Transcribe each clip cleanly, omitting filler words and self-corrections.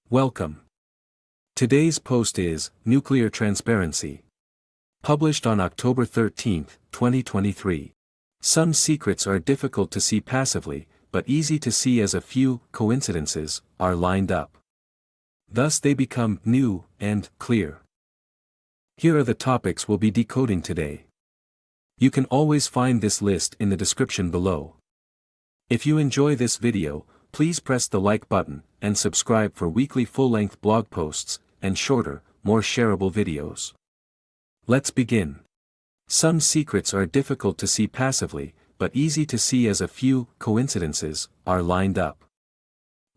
Welcome. Today's post is Nuclear Transparency. Published on October 13, 2023. Some secrets are difficult to see passively, but easy to see as a few coincidences are lined up. Thus they become new and clear. Here are the topics we'll be decoding today. You can always find this list in the description below. If you enjoy this video, please press the like button and subscribe for weekly full-length blog posts and shorter, more shareable videos. Let's begin. Some secrets are difficult to see passively, but easy to see as a few coincidences are lined up.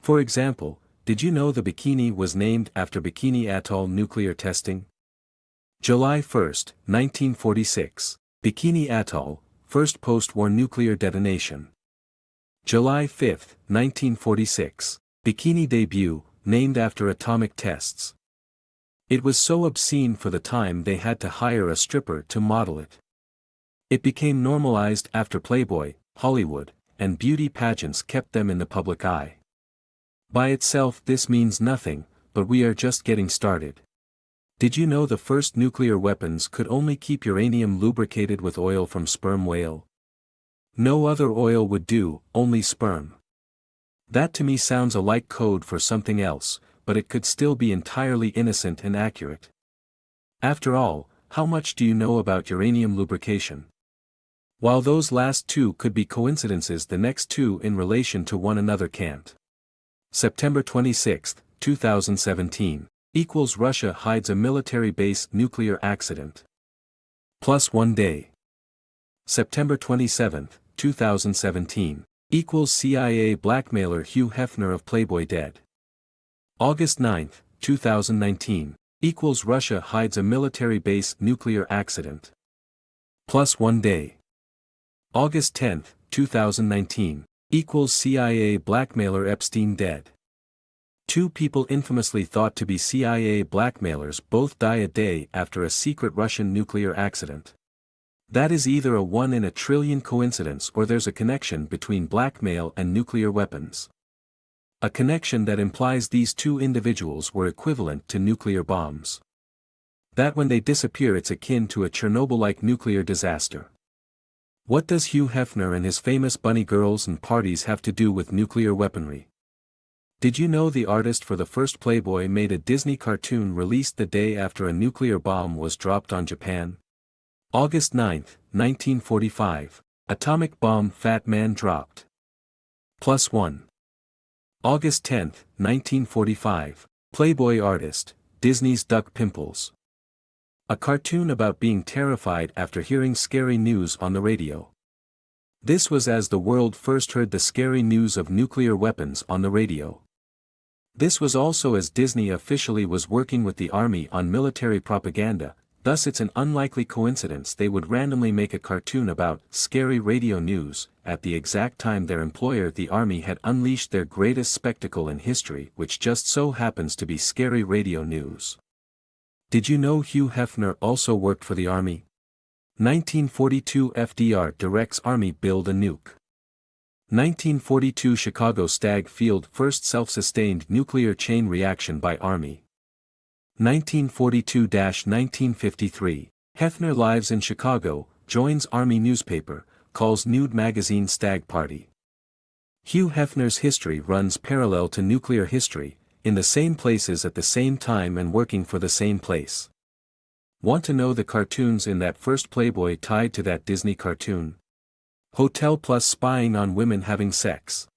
For example, did you know the Bikini was named after Bikini Atoll nuclear testing? July 1, 1946. Bikini Atoll, first post-war nuclear detonation. July 5, 1946. Bikini debut, named after atomic tests. It was so obscene for the time they had to hire a stripper to model it. It became normalized after Playboy, Hollywood, and beauty pageants kept them in the public eye. By itself this means nothing, but we are just getting started. Did you know the first nuclear weapons could only keep uranium lubricated with oil from sperm whale? No other oil would do, only sperm. That to me sounds a like code for something else, but it could still be entirely innocent and accurate. After all, how much do you know about uranium lubrication? While those last two could be coincidences, the next two in relation to one another can't. September 26, 2017, equals Russia hides a military base nuclear accident. Plus 1 day. September 27, 2017, equals CIA blackmailer Hugh Hefner of Playboy dead. August 9, 2019, equals Russia hides a military base nuclear accident. Plus 1 day. August 10, 2019, equals CIA blackmailer Epstein dead. Two people infamously thought to be CIA blackmailers both die a day after a secret Russian nuclear accident. That is either a 1 in a trillion coincidence or there's a connection between blackmail and nuclear weapons. A connection that implies these two individuals were equivalent to nuclear bombs. That when they disappear it's akin to a Chernobyl-like nuclear disaster. What does Hugh Hefner and his famous bunny girls and parties have to do with nuclear weaponry? Did you know the artist for the first Playboy made a Disney cartoon released the day after a nuclear bomb was dropped on Japan? August 9, 1945, atomic bomb Fat Man dropped. Plus 1. August 10, 1945, Playboy artist, Disney's Duck Pimples. A cartoon about being terrified after hearing scary news on the radio. This was as the world first heard the scary news of nuclear weapons on the radio. This was also as Disney officially was working with the Army on military propaganda. Thus it's an unlikely coincidence they would randomly make a cartoon about scary radio news at the exact time their employer the Army had unleashed their greatest spectacle in history, which just so happens to be scary radio news. Did you know Hugh Hefner also worked for the Army? 1942 FDR directs Army build a nuke. 1942 Chicago Stag Field first self-sustained nuclear chain reaction by Army. 1942-1953, Hefner lives in Chicago, joins Army newspaper, calls nude magazine Stag Party. Hugh Hefner's history runs parallel to nuclear history, in the same places at the same time and working for the same place. Want to know the cartoons in that first Playboy tied to that Disney cartoon? Hotel plus spying on women having sex.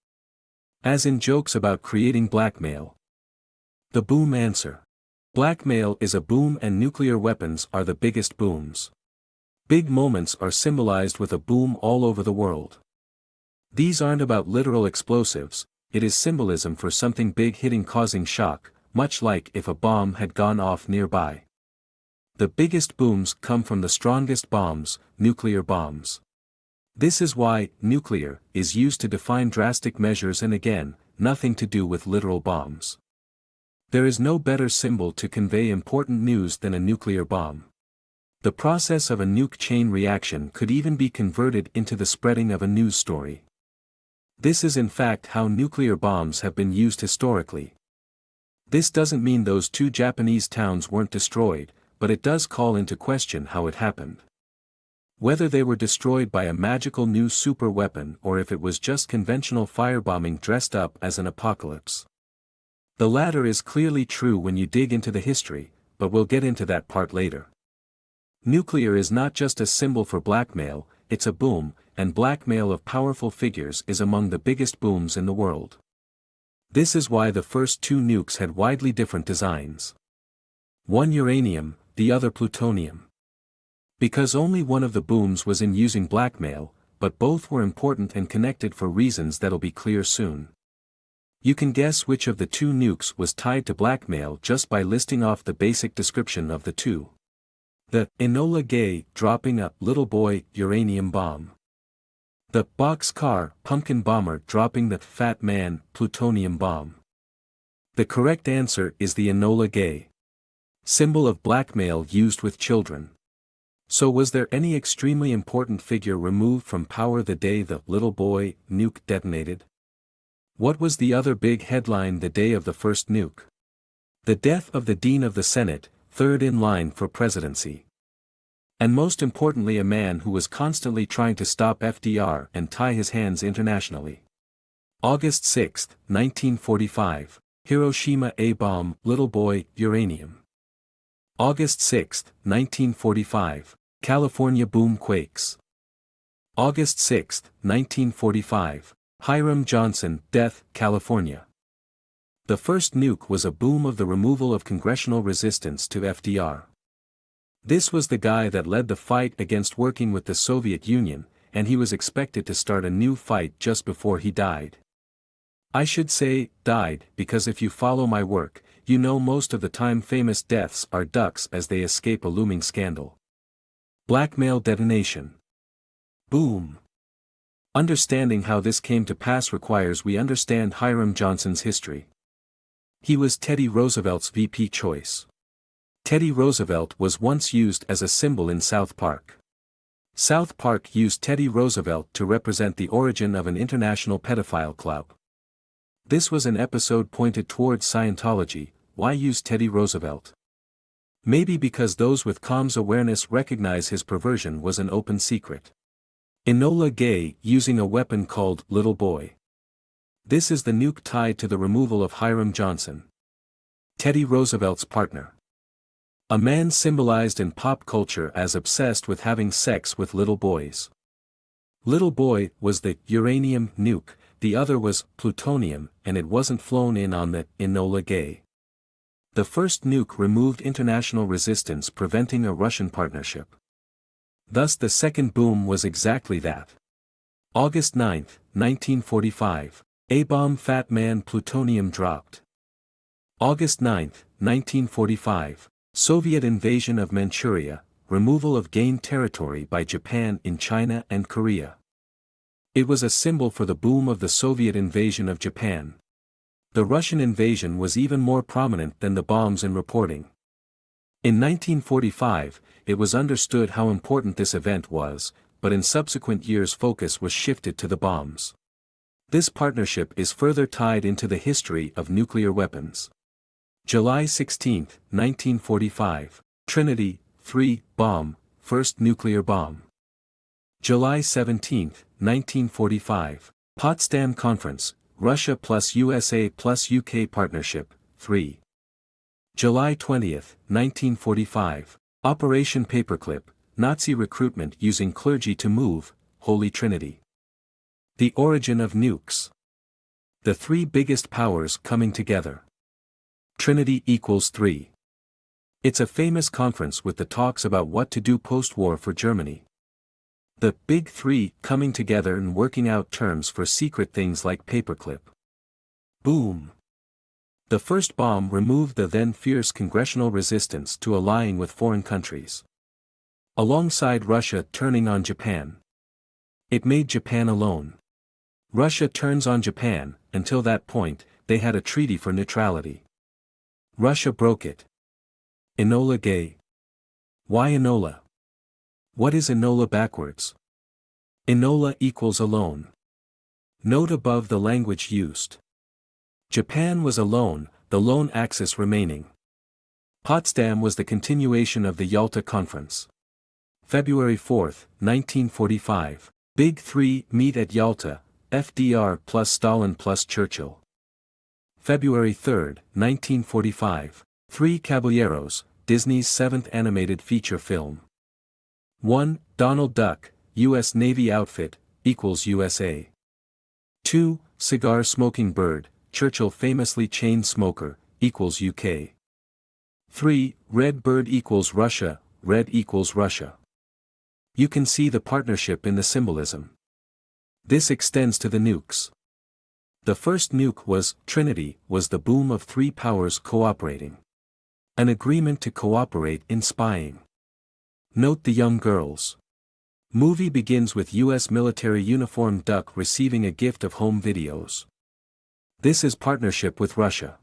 As in jokes about creating blackmail. The boom answer. Blackmail is a boom and nuclear weapons are the biggest booms. Big moments are symbolized with a boom all over the world. These aren't about literal explosives, it is symbolism for something big hitting causing shock, much like if a bomb had gone off nearby. The biggest booms come from the strongest bombs, nuclear bombs. This is why nuclear is used to define drastic measures and again, nothing to do with literal bombs. There is no better symbol to convey important news than a nuclear bomb. The process of a nuke chain reaction could even be converted into the spreading of a news story. This is in fact how nuclear bombs have been used historically. This doesn't mean those two Japanese towns weren't destroyed, but it does call into question how it happened. Whether they were destroyed by a magical new super weapon or if it was just conventional firebombing dressed up as an apocalypse. The latter is clearly true when you dig into the history, but we'll get into that part later. Nuclear is not just a symbol for blackmail, it's a boom, and blackmail of powerful figures is among the biggest booms in the world. This is why the first two nukes had widely different designs. One uranium, the other plutonium. Because only one of the booms was in using blackmail, but both were important and connected for reasons that'll be clear soon. You can guess which of the two nukes was tied to blackmail just by listing off the basic description of the two. The Enola Gay dropping a little boy uranium bomb. The boxcar pumpkin bomber dropping the fat man plutonium bomb. The correct answer is the Enola Gay. Symbol of blackmail used with children. So was there any extremely important figure removed from power the day the little boy nuke detonated? What was the other big headline the day of the first nuke? The death of the Dean of the Senate, third in line for presidency. And most importantly, a man who was constantly trying to stop FDR and tie his hands internationally. August 6, 1945, Hiroshima A-bomb, little boy, uranium. August 6, 1945, California boom quakes. August 6, 1945, Hiram Johnson, death, California. The first nuke was a boom of the removal of congressional resistance to FDR. This was the guy that led the fight against working with the Soviet Union, and he was expected to start a new fight just before he died. I should say, died, because if you follow my work, you know most of the time famous deaths are ducks as they escape a looming scandal. Blackmail detonation. Boom. Understanding how this came to pass requires we understand Hiram Johnson's history. He was Teddy Roosevelt's VP choice. Teddy Roosevelt was once used as a symbol in South Park. South Park used Teddy Roosevelt to represent the origin of an international pedophile club. This was an episode pointed towards Scientology. Why use Teddy Roosevelt? Maybe because those with comms awareness recognize his perversion was an open secret. Enola Gay using a weapon called Little Boy. This is the nuke tied to the removal of Hiram Johnson, Teddy Roosevelt's partner. A man symbolized in pop culture as obsessed with having sex with little boys. Little Boy was the uranium nuke, the other was plutonium, and it wasn't flown in on the Enola Gay. The first nuke removed international resistance, preventing a Russian partnership. Thus the second boom was exactly that. August 9, 1945, A-bomb fat man plutonium dropped. August 9, 1945, Soviet invasion of Manchuria, removal of gained territory by Japan in China and Korea. It was a symbol for the boom of the Soviet invasion of Japan. The Russian invasion was even more prominent than the bombs in reporting. In 1945, it was understood how important this event was, but in subsequent years focus was shifted to the bombs. This partnership is further tied into the history of nuclear weapons. July 16, 1945, Trinity 3 bomb, first nuclear bomb. July 17, 1945, Potsdam Conference, Russia plus USA plus UK partnership, 3. July 20, 1945, Operation Paperclip, Nazi recruitment using clergy to move, Holy Trinity. The origin of nukes. The three biggest powers coming together. Trinity equals 3. It's a famous conference with the talks about what to do post-war for Germany. The Big Three coming together and working out terms for secret things like paperclip. Boom. The first bomb removed the then fierce congressional resistance to allying with foreign countries. Alongside Russia turning on Japan. It made Japan alone. Russia turns on Japan. Until that point, they had a treaty for neutrality. Russia broke it. Enola Gay. Why Enola? What is Enola backwards? Enola equals alone. Note above the language used. Japan was alone, the lone axis remaining. Potsdam was the continuation of the Yalta Conference. February 4, 1945, Big Three meet at Yalta, FDR plus Stalin plus Churchill. February 3, 1945, Three Caballeros, Disney's seventh animated feature film. 1. Donald Duck, U.S. Navy outfit, equals USA. 2. Cigar-smoking bird, Churchill famously chain smoker, equals UK. 3. Red bird equals Russia, red equals Russia. You can see the partnership in the symbolism. This extends to the nukes. The first nuke was, Trinity, was the boom of three powers cooperating. An agreement to cooperate in spying. Note the young girls. Movie begins with U.S. military uniformed duck receiving a gift of home videos. This is partnership with Russia.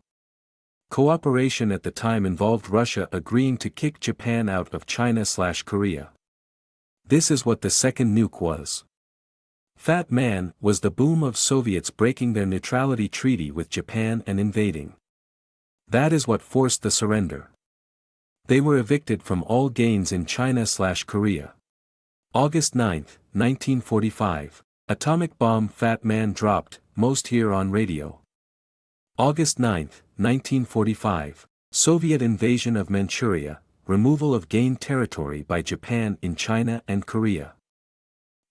Cooperation at the time involved Russia agreeing to kick Japan out of China/Korea. This is what the second nuke was. Fat Man was the boom of Soviets breaking their neutrality treaty with Japan and invading. That is what forced the surrender. They were evicted from all gains in China/Korea. August 9, 1945, atomic bomb Fat Man dropped, most hear on radio. August 9, 1945, Soviet invasion of Manchuria, removal of gained territory by Japan in China and Korea.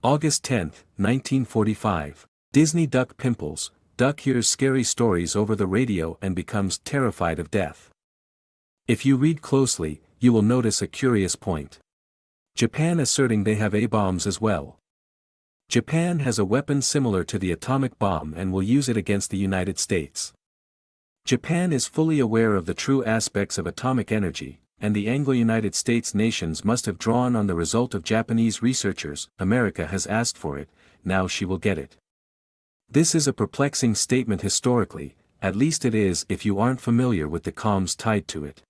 August 10, 1945, Disney Duck pimples, Duck hears scary stories over the radio and becomes terrified of death. If you read closely, you will notice a curious point. Japan asserting they have A-bombs as well. Japan has a weapon similar to the atomic bomb and will use it against the United States. Japan is fully aware of the true aspects of atomic energy, and the Anglo-United States nations must have drawn on the result of Japanese researchers. America has asked for it, now she will get it. This is a perplexing statement historically, at least it is if you aren't familiar with the comms tied to it.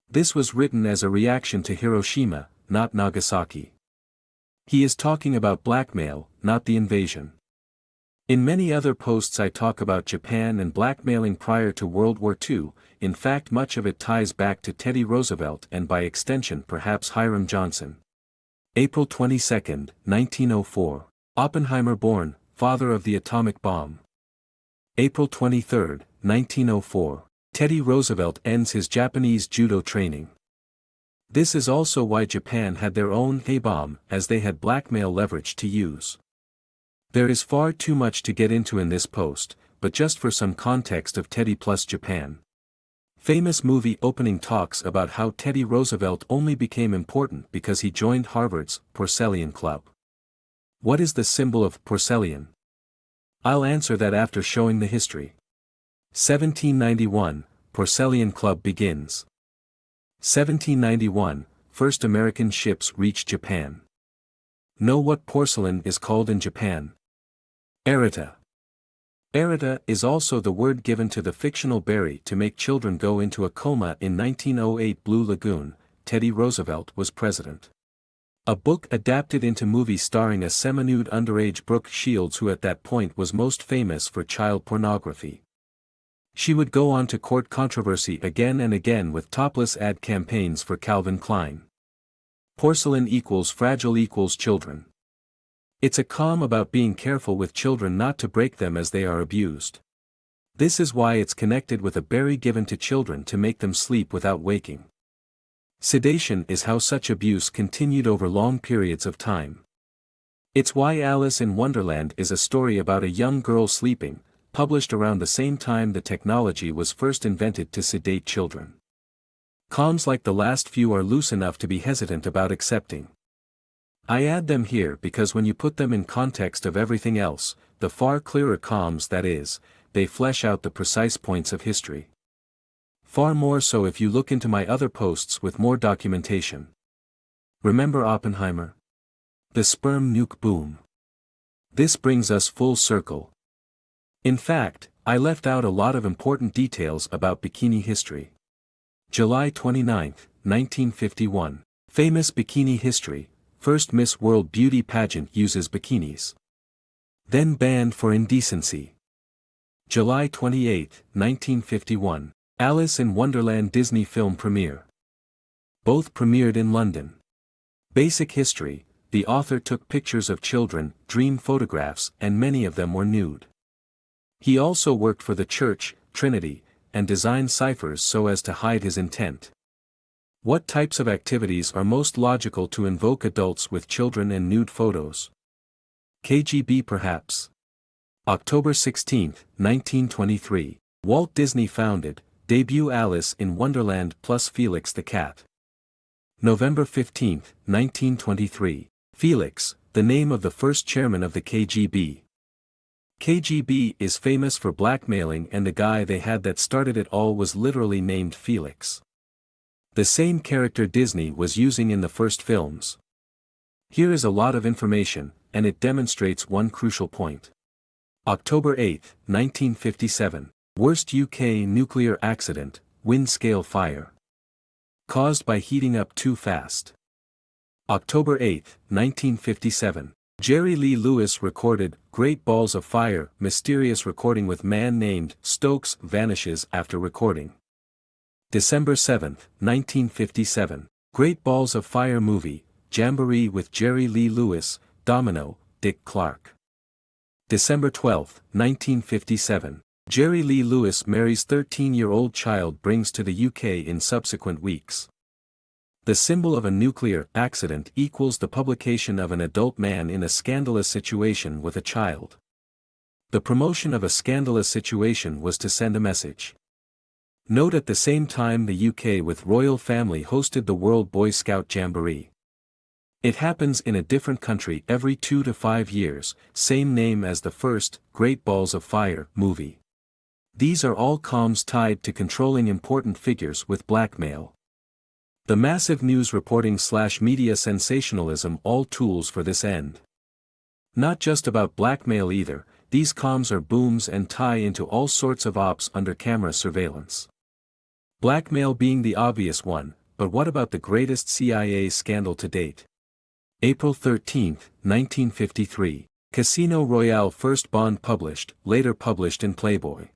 This was written as a reaction to Hiroshima, not Nagasaki. He is talking about blackmail, not the invasion. In many other posts I talk about Japan and blackmailing prior to World War II, in fact much of it ties back to Teddy Roosevelt and by extension perhaps Hiram Johnson. April 22, 1904, Oppenheimer born, father of the atomic bomb. April 23, 1904, Teddy Roosevelt ends his Japanese judo training. This is also why Japan had their own A-bomb, as they had blackmail leverage to use. There is far too much to get into in this post, but just for some context of Teddy plus Japan. Famous movie opening talks about how Teddy Roosevelt only became important because he joined Harvard's Porcellian Club. What is the symbol of porcelain? I'll answer that after showing the history. 1791, Porcellian Club begins. 1791, first American ships reach Japan. Know what porcelain is called in Japan? Arita. Arita is also the word given to the fictional berry to make children go into a coma in 1908 Blue Lagoon. Teddy Roosevelt was president. A book adapted into movie starring a semi-nude underage Brooke Shields who at that point was most famous for child pornography. She would go on to court controversy again and again with topless ad campaigns for Calvin Klein. Porcelain equals fragile equals children. It's a calm about being careful with children not to break them as they are abused. This is why it's connected with a berry given to children to make them sleep without waking. Sedation is how such abuse continued over long periods of time. It's why Alice in Wonderland is a story about a young girl sleeping, published around the same time the technology was first invented to sedate children. Calms like the last few are loose enough to be hesitant about accepting. I add them here because when you put them in context of everything else, the far clearer calms that is, they flesh out the precise points of history. Far more so if you look into my other posts with more documentation. Remember Oppenheimer? The sperm nuke boom. This brings us full circle. In fact, I left out a lot of important details about bikini history. July 29, 1951. Famous bikini history. First Miss World beauty pageant uses bikinis. Then banned for indecency. July 28, 1951. Alice in Wonderland Disney film premiere. Both premiered in London. Basic history: the author took pictures of children, dream photographs, and many of them were nude. He also worked for the Church, Trinity, and designed ciphers so as to hide his intent. What types of activities are most logical to invoke adults with children and nude photos? KGB perhaps. October 16, 1923. Walt Disney founded, debut Alice in Wonderland plus Felix the Cat. November 15, 1923. Felix, the name of the first chairman of the KGB. KGB is famous for blackmailing, and the guy they had that started it all was literally named Felix. The same character Disney was using in the first films. Here is a lot of information, and it demonstrates one crucial point. October 8, 1957. Worst UK nuclear accident, wind-scale fire. Caused by heating up too fast. October 8, 1957. Jerry Lee Lewis recorded Great Balls of Fire, mysterious recording with man named Stokes vanishes after recording. December 7, 1957. Great Balls of Fire movie, Jamboree with Jerry Lee Lewis, Domino, Dick Clark. December 12, 1957. Jerry Lee Lewis marries 13-year-old child brings to the UK in subsequent weeks. The symbol of a nuclear accident equals the publication of an adult man in a scandalous situation with a child. The promotion of a scandalous situation was to send a message. Note at the same time the UK with royal family hosted the World Boy Scout Jamboree. It happens in a different country every 2 to 5 years, same name as the first, Great Balls of Fire, movie. These are all comms tied to controlling important figures with blackmail. The massive news reporting / media sensationalism, all tools for this end. Not just about blackmail either, these comms are booms and tie into all sorts of ops under camera surveillance. Blackmail being the obvious one, but what about the greatest CIA scandal to date? April 13, 1953. Casino Royale first Bond published, later published in Playboy.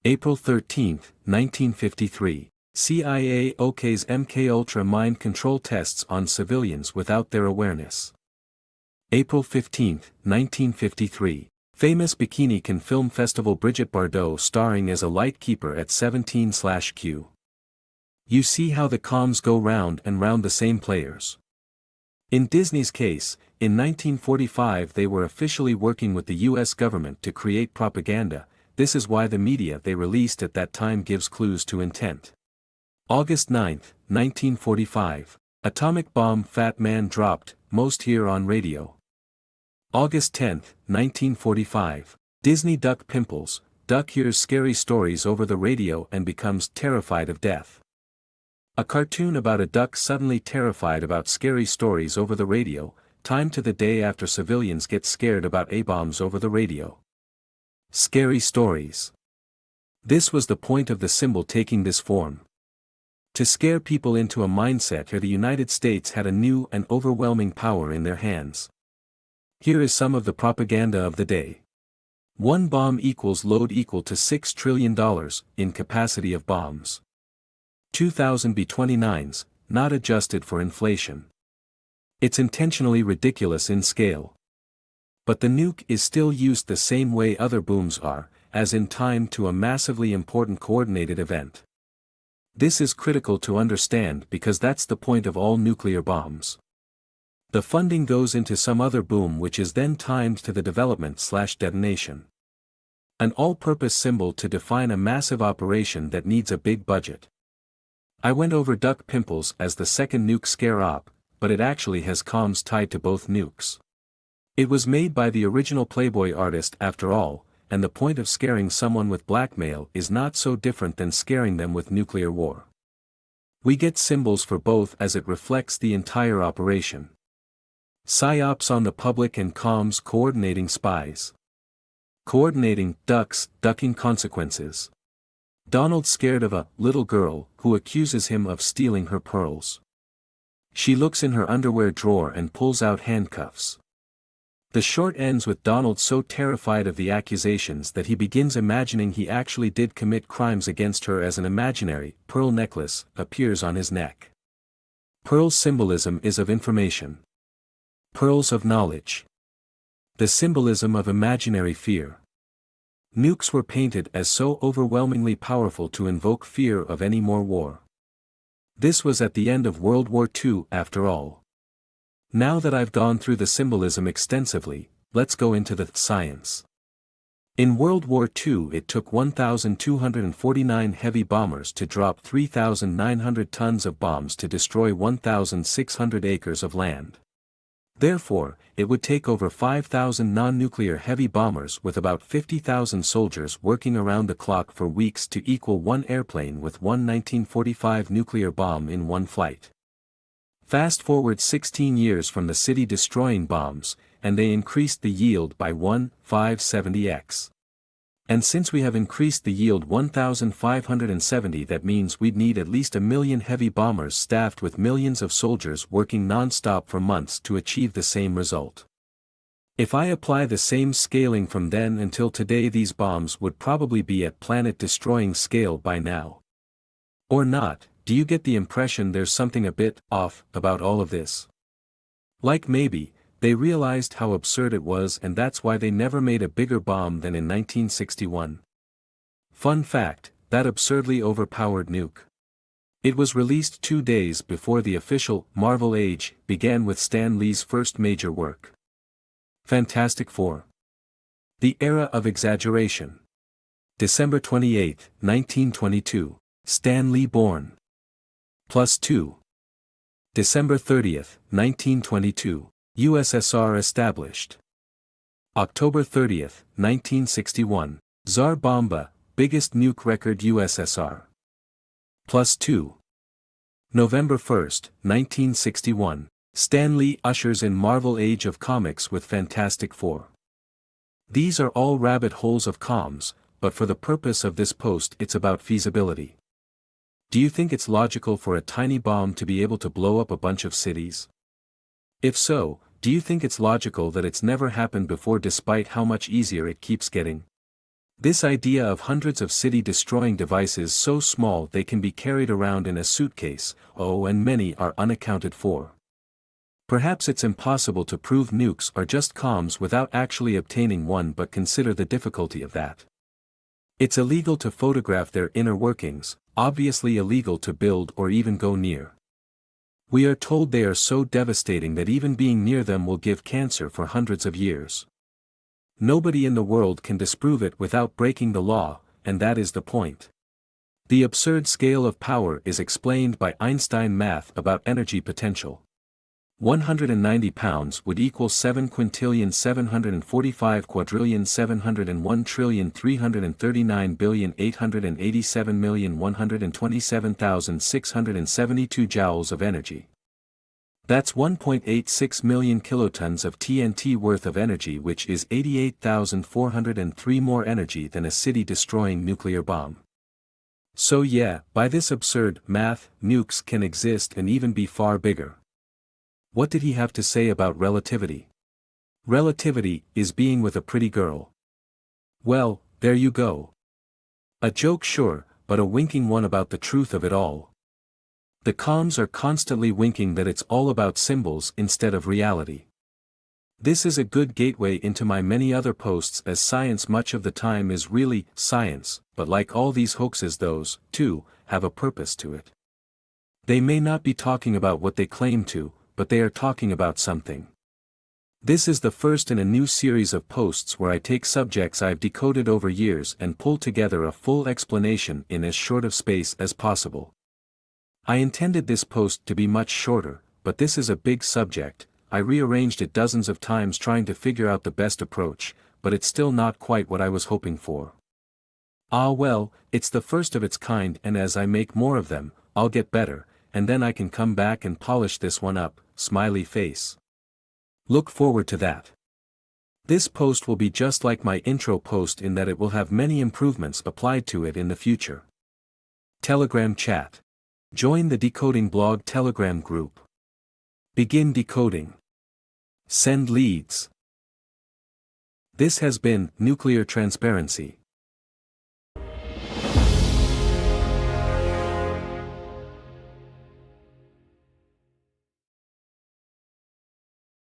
April 13, 1953. CIA OK's MKUltra mind control tests on civilians without their awareness. April 15, 1953. Famous Bikini Can Film Festival Brigitte Bardot starring as a lightkeeper at 17/Q. You see how the comms go round and round the same players. In Disney's case, in 1945 they were officially working with the US government to create propaganda. This is why the media they released at that time gives clues to intent. August 9, 1945. Atomic bomb Fat Man dropped, most hear on radio. August 10, 1945. Disney duck pimples, duck hears scary stories over the radio and becomes terrified of death. A cartoon about a duck suddenly terrified about scary stories over the radio, time to the day after civilians get scared about A-bombs over the radio. Scary stories. This was the point of the symbol taking this form. To scare people into a mindset where the United States had a new and overwhelming power in their hands. Here is some of the propaganda of the day. One bomb equals load equal to $6 trillion in capacity of bombs. 2,000 B-29s, not adjusted for inflation. It's intentionally ridiculous in scale. But the nuke is still used the same way other booms are, as in time to a massively important coordinated event. This is critical to understand because that's the point of all nuclear bombs. The funding goes into some other boom which is then timed to the development/detonation. An all-purpose symbol to define a massive operation that needs a big budget. I went over duck pimples as the second nuke scare op, but it actually has comms tied to both nukes. It was made by the original Playboy artist after all, and the point of scaring someone with blackmail is not so different than scaring them with nuclear war. We get symbols for both as it reflects the entire operation. PSYOPs on the public and comms coordinating spies. Coordinating ducks, ducking consequences. Donald scared of a little girl who accuses him of stealing her pearls. She looks in her underwear drawer and pulls out handcuffs. The short ends with Donald so terrified of the accusations that he begins imagining he actually did commit crimes against her as an imaginary pearl necklace appears on his neck. Pearl's symbolism is of information. Pearls of knowledge. The symbolism of imaginary fear. Nukes were painted as so overwhelmingly powerful to invoke fear of any more war. This was at the end of World War II, after all. Now that I've gone through the symbolism extensively, let's go into the science. In World War II it took 1,249 heavy bombers to drop 3,900 tons of bombs to destroy 1,600 acres of land. Therefore, it would take over 5,000 non-nuclear heavy bombers with about 50,000 soldiers working around the clock for weeks to equal one airplane with one 1945 nuclear bomb in one flight. Fast forward 16 years from the city destroying bombs, and they increased the yield by 1,570x. And since we have increased the yield 1,570, that means we'd need at least 1 million heavy bombers staffed with millions of soldiers working non-stop for months to achieve the same result. If I apply the same scaling from then until today, these bombs would probably be at planet-destroying scale by now. Or not, do you get the impression there's something a bit off about all of this? Like maybe they realized how absurd it was and that's why they never made a bigger bomb than in 1961. Fun fact, that absurdly overpowered nuke. It was released 2 days before the official Marvel Age began with Stan Lee's first major work. Fantastic Four. The Era of Exaggeration. December 28, 1922, Stan Lee born. +2. December 30, 1922. USSR established. October 30, 1961, Tsar Bomba, biggest nuke record USSR. +2. November 1, 1961, Stan Lee ushers in Marvel Age of Comics with Fantastic Four. These are all rabbit holes of comms, but for the purpose of this post it's about feasibility. Do you think it's logical for a tiny bomb to be able to blow up a bunch of cities? If so, do you think it's logical that it's never happened before despite how much easier it keeps getting? This idea of hundreds of city-destroying devices so small they can be carried around in a suitcase, and many are unaccounted for. Perhaps it's impossible to prove nukes are just comms without actually obtaining one, but consider the difficulty of that. It's illegal to photograph their inner workings, obviously illegal to build or even go near. We are told they are so devastating that even being near them will give cancer for hundreds of years. Nobody in the world can disprove it without breaking the law, and that is the point. The absurd scale of power is explained by Einstein math about energy potential. 190 pounds would equal 7,745,301,339,887,127,672 joules of energy. That's 1.86 million kilotons of TNT worth of energy, which is 88,403 more energy than a city-destroying nuclear bomb. So yeah, by this absurd math, nukes can exist and even be far bigger. What did he have to say about relativity? Relativity is being with a pretty girl. Well, there you go. A joke sure, but a winking one about the truth of it all. The comms are constantly winking that it's all about symbols instead of reality. This is a good gateway into my many other posts, as science much of the time is really science, but like all these hoaxes, those, too, have a purpose to it. They may not be talking about what they claim to, but they are talking about something. This is the first in a new series of posts where I take subjects I've decoded over years and pull together a full explanation in as short of space as possible. I intended this post to be much shorter, but this is a big subject. I rearranged it dozens of times trying to figure out the best approach, but it's still not quite what I was hoping for. Ah well, it's the first of its kind, and as I make more of them, I'll get better, and then I can come back and polish this one up, smiley face. Look forward to that. This post will be just like my intro post in that it will have many improvements applied to it in the future. Telegram chat. Join the Decoding Blog Telegram group. Begin decoding. Send leads. This has been Nuclear Transparency.